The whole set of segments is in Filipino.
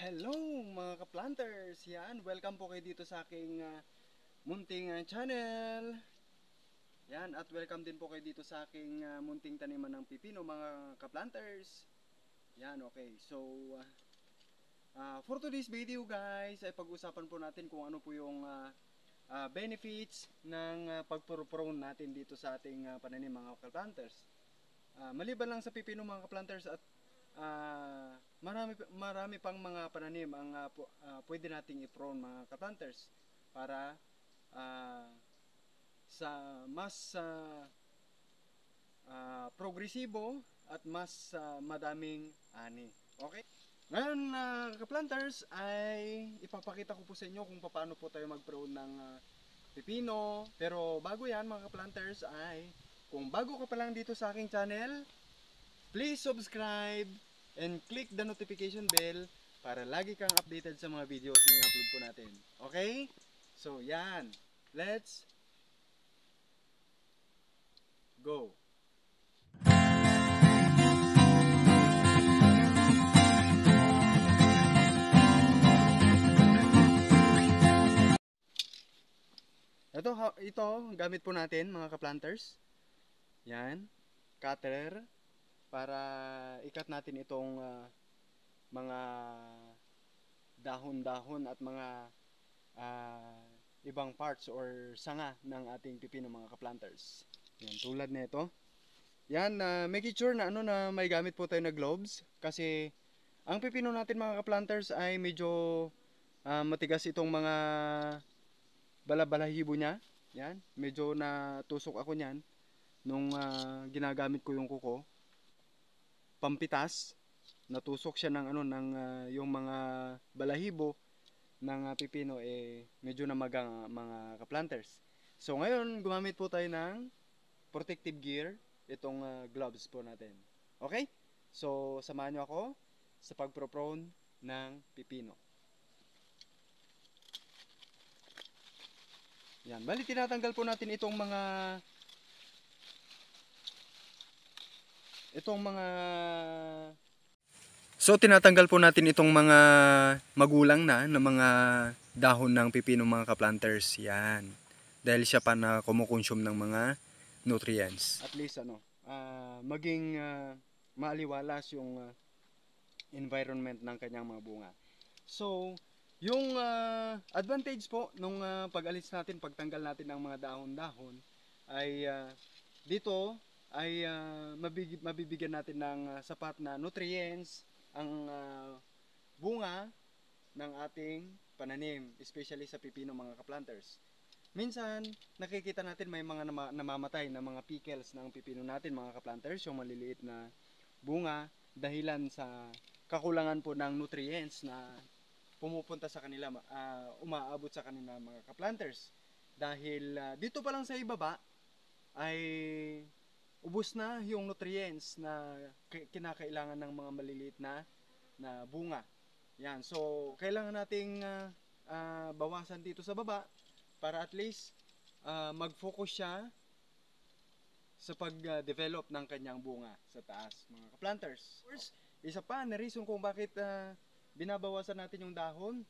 Hello mga ka-planters! Yan, welcome po kayo dito sa aking munting channel. Yan, at welcome din po kayo dito sa aking munting taniman ng pipino mga ka-planters. Yan, okay. So, for today's video guys, ay pag-usapan po natin kung ano po yung benefits ng pagpro-prone natin dito sa ating pananim mga ka-planters. Maliban lang sa pipino mga ka-planters at marami pang mga pananim ang pwede nating i-prone mga ka-planters para sa mas progresibo at mas madaming ani. Okay? Ngayon ka-planters ay ipapakita ko po sa inyo kung paano po tayo mag-prone ng pipino. Pero bago yan mga ka-planters ay kung bago ka pa lang dito sa aking channel, please subscribe and click the notification bell para lagi kang updated sa mga videos na i-upload po natin. Okay? So, yan. Let's go. Ito, gamit po natin mga ka-planters. Yan. Cutter. Para ikat natin itong mga dahon-dahon at mga ibang parts or sanga ng ating pipino mga ka-planters. Yan, tulad nito. Yan, make sure na na may gamit po tayo na gloves kasi ang pipino natin mga ka-planters ay medyo matigas itong mga balabalahibo niya. Yan, medyo natusok ako niyan nung ginagamit ko yung kuko. Pampitas, natusok siya ng yung mga balahibo ng pipino medyo namagang mga ka-planters. So ngayon gumamit po tayo ng protective gear, itong gloves po natin. Okay? So samahan niyo ako sa pagpro-prone ng pipino. Yan, bali tinatanggal po natin itong mga So tinatanggal po natin itong mga magulang na mga dahon ng pipino mga ka-planters. Yan. Dahil siya pa na kumukonsume ng mga nutrients. At least maging maaliwalas yung environment ng kanyang mga bunga. So, yung advantage po nung pag-alis natin, pagtanggal natin ng mga dahon-dahon ay dito ay mabibigyan natin ng sapat na nutrients ang bunga ng ating pananim, especially sa pipino mga ka-planters. Minsan, nakikita natin may mga namamatay na mga pickles ng pipino natin mga ka-planters, yung maliliit na bunga dahilan sa kakulangan po ng nutrients na pumupunta sa kanila, umaabot sa kanila mga ka-planters. Dahil dito pa lang sa ibaba ay ubos na yung nutrients na kinakailangan ng mga maliliit na bunga. Yan. So, kailangan nating bawasan dito sa baba para at least mag-focus siya sa pag-develop ng kanyang bunga sa taas, mga ka-planters. Of course, isa pa na reason kung bakit binabawasan natin yung dahon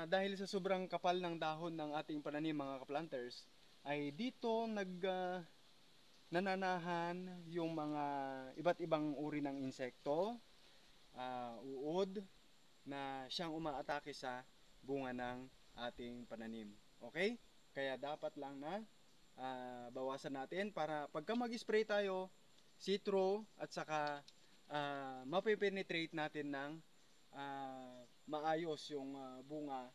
dahil sa sobrang kapal ng dahon ng ating pananim mga ka-planters ay dito nananahan yung mga iba't ibang uri ng insekto, uod na siyang umaatake sa bunga ng ating pananim. Okay? Kaya dapat lang na bawasan natin para pagka mag-spray tayo, citro at saka mapepenetrate natin ng maayos yung bunga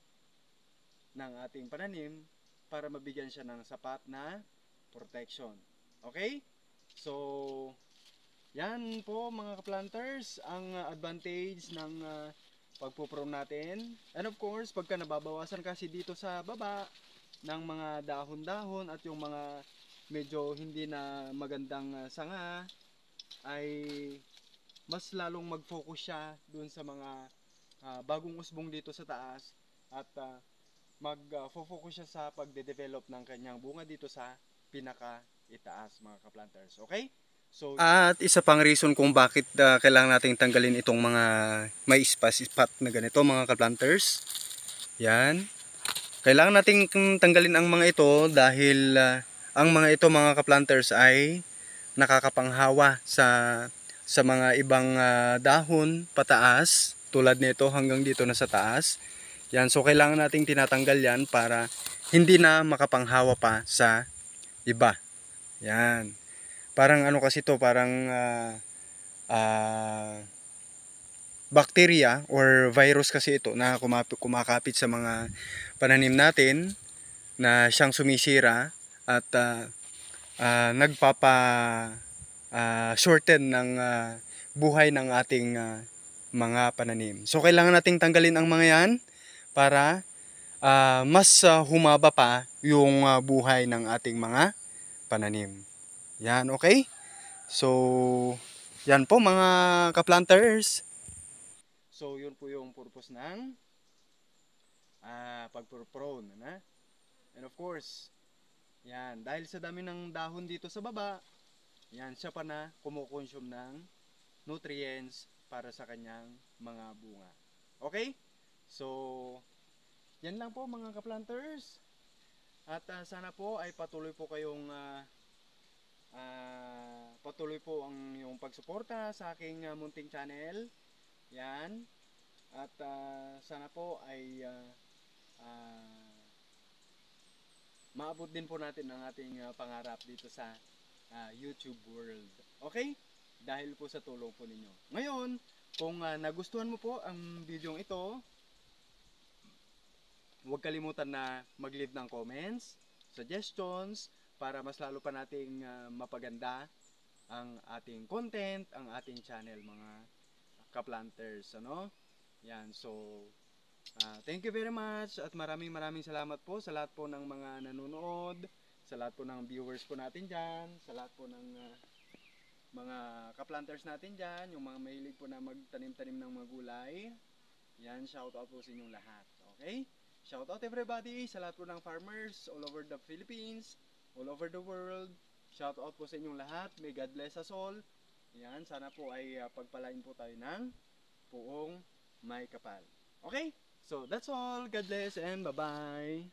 ng ating pananim para mabigyan siya ng sapat na protection. Okay? So, yan po mga ka-planters ang advantage ng pagpuprone natin. And of course, pagka nababawasan kasi dito sa baba ng mga dahon-dahon at yung mga medyo hindi na magandang sanga ay mas lalong mag-focus siya dun sa mga bagong usbong dito sa taas at mag-focus siya sa pagde-develop ng kanyang bunga dito sa pinaka-itaas mga ka-planters. Okay? At isa pang reason kung bakit kailangan nating tanggalin itong mga may spot na ganito mga ka-planters. Yan. Kailangan nating tanggalin ang mga ito dahil ang mga ito mga ka-planters ay nakakapanghawa sa mga ibang dahon pataas tulad nito hanggang dito na sa taas. Yan, so kailangan nating tinatanggal yan para hindi na makapanghawa pa sa iba. Yan. Parang ano kasi to, parang bacteria or virus kasi ito na kumakapit sa mga pananim natin na siyang sumisira at nagpapa shorten ng buhay ng ating mga pananim. So kailangan nating tanggalin ang mga yan para mas humaba pa yung buhay ng ating mga pananim. Yan, okay? So, yan po mga ka-planters. So, yun po yung purpose ng pag-prone. And of course, yan, dahil sa dami ng dahon dito sa baba, yan, siya pa na kumukonsume ng nutrients para sa kanyang mga bunga. Okay? So, yan lang po mga ka-planters. At sana po ay patuloy po kayong patuloy po ang yung pagsuporta sa aking munting channel. Yan. At sana po ay maabot din po natin ang ating pangarap dito sa YouTube world. Okay? Dahil po sa tulong po ninyo. Ngayon, kung nagustuhan mo po ang video ito, huwag kalimutan na mag-leave ng comments, suggestions, para mas lalo pa nating mapaganda ang ating content, ang ating channel mga ka-planters, ano? Yan, so thank you very much at maraming salamat po sa lahat po ng mga nanonood, sa lahat po ng viewers po natin dyan, sa lahat po ng mga ka-planters natin dyan, yung mga mahilig po na magtanim-tanim ng mga gulay. Yan, shout out po sa inyong lahat. Okay? Shout out everybody sa lahat po ng farmers all over the Philippines, all over the world. Shout out po sa inyong lahat. May God bless us all. Yan, sana po ay pagpalain po tayo ng puong may kapal. Okay? So that's all. God bless and bye-bye.